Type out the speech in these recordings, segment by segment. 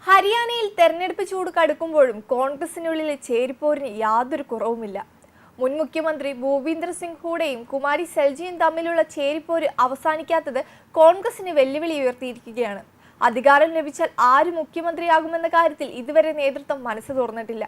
ഹരിയാനയിൽ തെരഞ്ഞെടുപ്പ് ചൂട് കടുക്കുമ്പോഴും കോൺഗ്രസിനുള്ളിലെ ചേരിപ്പോരിന് യാതൊരു കുറവുമില്ല. മുൻ മുഖ്യമന്ത്രി ഭൂപീന്ദർ സിംഗ് ഹൂഡയും കുമാരി സെൽജിയും തമ്മിലുള്ള ചേരിപ്പോര് അവസാനിക്കാത്തത് കോൺഗ്രസിന് വെല്ലുവിളി ഉയർത്തിയിരിക്കുകയാണ്. അധികാരം ലഭിച്ചാൽ ആര് മുഖ്യമന്ത്രിയാകുമെന്ന കാര്യത്തിൽ ഇതുവരെ നേതൃത്വം മനസ്സ് തുറന്നിട്ടില്ല.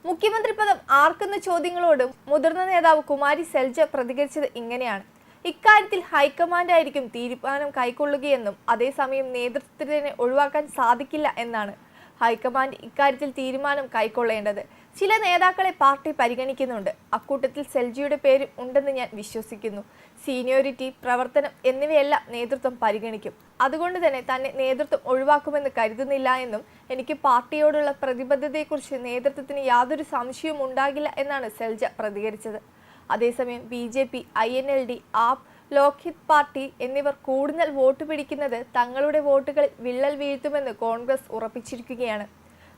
മുഖ്യമന്ത്രി പദം ആർക്കെന്ന ചോദ്യങ്ങളോട് മുതിർന്ന നേതാവ് കുമാരി സെൽജ പ്രതികരിച്ചത് ഇങ്ങനെയാണ്: ഇക്കാര്യത്തിൽ ഹൈക്കമാൻഡായിരിക്കും തീരുമാനം കൈക്കൊള്ളുകയെന്നും അതേസമയം നേതൃത്വത്തിനെ ഒഴിവാക്കാൻ സാധിക്കില്ല എന്നാണ്. ഹൈക്കമാൻഡ് ഇക്കാര്യത്തിൽ തീരുമാനം കൈക്കൊള്ളേണ്ടത്. ചില നേതാക്കളെ പാർട്ടി പരിഗണിക്കുന്നുണ്ട്. അക്കൂട്ടത്തിൽ സെൽജിയുടെ പേരും ഉണ്ടെന്ന് ഞാൻ വിശ്വസിക്കുന്നു. സീനിയോറിറ്റി, പ്രവർത്തനം എന്നിവയെല്ലാം നേതൃത്വം പരിഗണിക്കും. അതുകൊണ്ട് തന്നെ നേതൃത്വം ഒഴിവാക്കുമെന്ന് കരുതുന്നില്ല എന്നും എനിക്ക് പാർട്ടിയോടുള്ള പ്രതിബദ്ധതയെക്കുറിച്ച് നേതൃത്വത്തിന് യാതൊരു സംശയവും ഉണ്ടാകില്ല എന്നാണ് സെൽജ പ്രതികരിച്ചത്. അതേസമയം BJP, INLD, app, Lokhit party എന്നിവർ കൂടുതൽ വോട്ട് പിടിക്കുന്നത് തങ്ങളുടെ വോട്ടുകളിൽ വിള്ളൽ വീഴ്ത്തുമെന്ന് കോൺഗ്രസ് ഉറപ്പിച്ചിരിക്കുകയാണ്.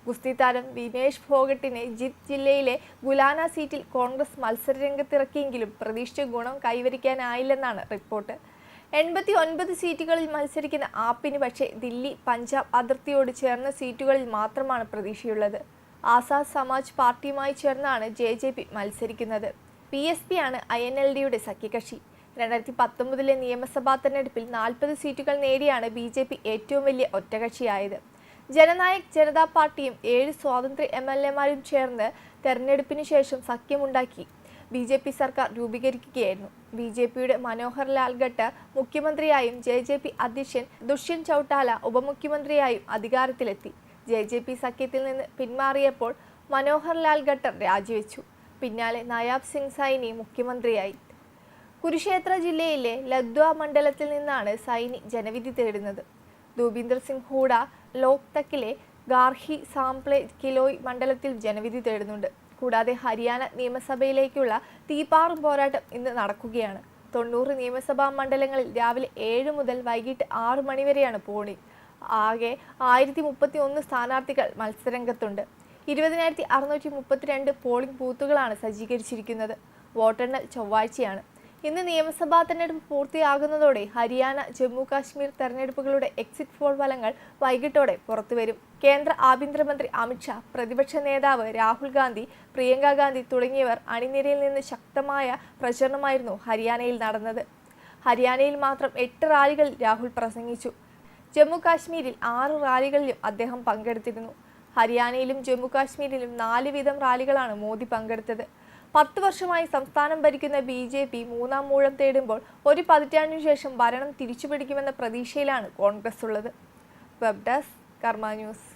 ഗുസ്തി താരം വിനേഷ് ഫോഗട്ടിനെ ജിത്ത് ജില്ലയിലെ ഗുലാന സീറ്റിൽ കോൺഗ്രസ് മത്സരരംഗത്തിറക്കിയെങ്കിലും പ്രതീക്ഷിച്ച ഗുണം കൈവരിക്കാനായില്ലെന്നാണ് റിപ്പോർട്ട്. 89 സീറ്റുകളിൽ മത്സരിക്കുന്ന ആപ്പിന് പക്ഷേ ദില്ലി, പഞ്ചാബ് അതിർത്തിയോട് ചേർന്ന സീറ്റുകളിൽ മാത്രമാണ് പ്രതീക്ഷയുള്ളത്. ആസാദ് സമാജ് പാർട്ടിയുമായി ചേർന്നാണ് JJP മത്സരിക്കുന്നത്. PSP ആണ് INLDയുടെ സഖ്യകക്ഷി. 2019 നിയമസഭാ തെരഞ്ഞെടുപ്പിൽ 40 സീറ്റുകൾ നേടിയാണ് BJP ഏറ്റവും വലിയ ഒറ്റകക്ഷിയായത്. ജനനായക് ജനതാ പാർട്ടിയും 7 സ്വാതന്ത്ര്യ MLAമാരും ചേർന്ന് തെരഞ്ഞെടുപ്പിന് ശേഷം സഖ്യമുണ്ടാക്കി BJP സർക്കാർ രൂപീകരിക്കുകയായിരുന്നു. BJPയുടെ മനോഹർ ലാൽ ഖട്ടർ മുഖ്യമന്ത്രിയായും JJP അധ്യക്ഷൻ ദുഷ്യന്ത് ചൗട്ടാല ഉപമുഖ്യമന്ത്രിയായും അധികാരത്തിലെത്തി. JJP സഖ്യത്തിൽ നിന്ന് പിന്മാറിയപ്പോൾ മനോഹർ ലാൽ ഖട്ടർ രാജിവെച്ചു. പിന്നാലെ നയാബ് സിംഗ് സൈനി മുഖ്യമന്ത്രിയായി. കുരുക്ഷേത്ര ജില്ലയിലെ ലദ്വ മണ്ഡലത്തിൽ നിന്നാണ് സൈനി ജനവിധി തേടുന്നത്. ഭൂപീന്ദർ സിംഗ് ഹൂഡ ലോക്തക്കിലെ ഗാർഹി, സാംപ്ലെ, കിലോയ് മണ്ഡലത്തിൽ ജനവിധി തേടുന്നുണ്ട്. കൂടാതെ ഹരിയാന നിയമസഭയിലേക്കുള്ള തീപാറും പോരാട്ടം ഇന്ന് നടക്കുകയാണ്. 90 നിയമസഭാ മണ്ഡലങ്ങളിൽ രാവിലെ 7 മുതൽ വൈകിട്ട് 6 മണി വരെയാണ് പോളിംഗ്. ആകെ 1031 സ്ഥാനാർത്ഥികൾ മത്സരരംഗത്തുണ്ട്. 20,632 പോളിംഗ് ബൂത്തുകളാണ് സജ്ജീകരിച്ചിരിക്കുന്നത്. വോട്ടെണ്ണൽ ചൊവ്വാഴ്ചയാണ്. ഇന്ന് നിയമസഭാ തെരഞ്ഞെടുപ്പ് പൂർത്തിയാകുന്നതോടെ ഹരിയാന, ജമ്മു കാശ്മീർ തെരഞ്ഞെടുപ്പുകളുടെ എക്സിറ്റ് പോൾ ഫലങ്ങൾ വൈകിട്ടോടെ പുറത്തുവരും. കേന്ദ്ര ആഭ്യന്തരമന്ത്രി അമിത് ഷാ, പ്രതിപക്ഷ നേതാവ് രാഹുൽ ഗാന്ധി, പ്രിയങ്ക ഗാന്ധി തുടങ്ങിയവർ അണിനിരയിൽ നിന്ന് ശക്തമായ പ്രചരണമായിരുന്നു ഹരിയാനയിൽ നടന്നത്. ഹരിയാനയിൽ മാത്രം 8 റാലികളിൽ രാഹുൽ പ്രസംഗിച്ചു. ജമ്മു കാശ്മീരിൽ 6 റാലികളിലും അദ്ദേഹം പങ്കെടുത്തിരുന്നു. ഹരിയാനയിലും ജമ്മു കാശ്മീരിലും 4 വീതം റാലികളാണ് മോദി പങ്കെടുത്തത്. 10 വർഷമായി സംസ്ഥാനം ഭരിക്കുന്ന BJP മൂന്നാം മൂഴം തേടുമ്പോൾ ഒരു പതിറ്റാണ്ടിനു ശേഷം ഭരണം തിരിച്ചുപിടിക്കുമെന്ന പ്രതീക്ഷയിലാണ് കോൺഗ്രസ് ഉള്ളത്. വെബ് ഡെസ്ക്, കർമ്മ ന്യൂസ്.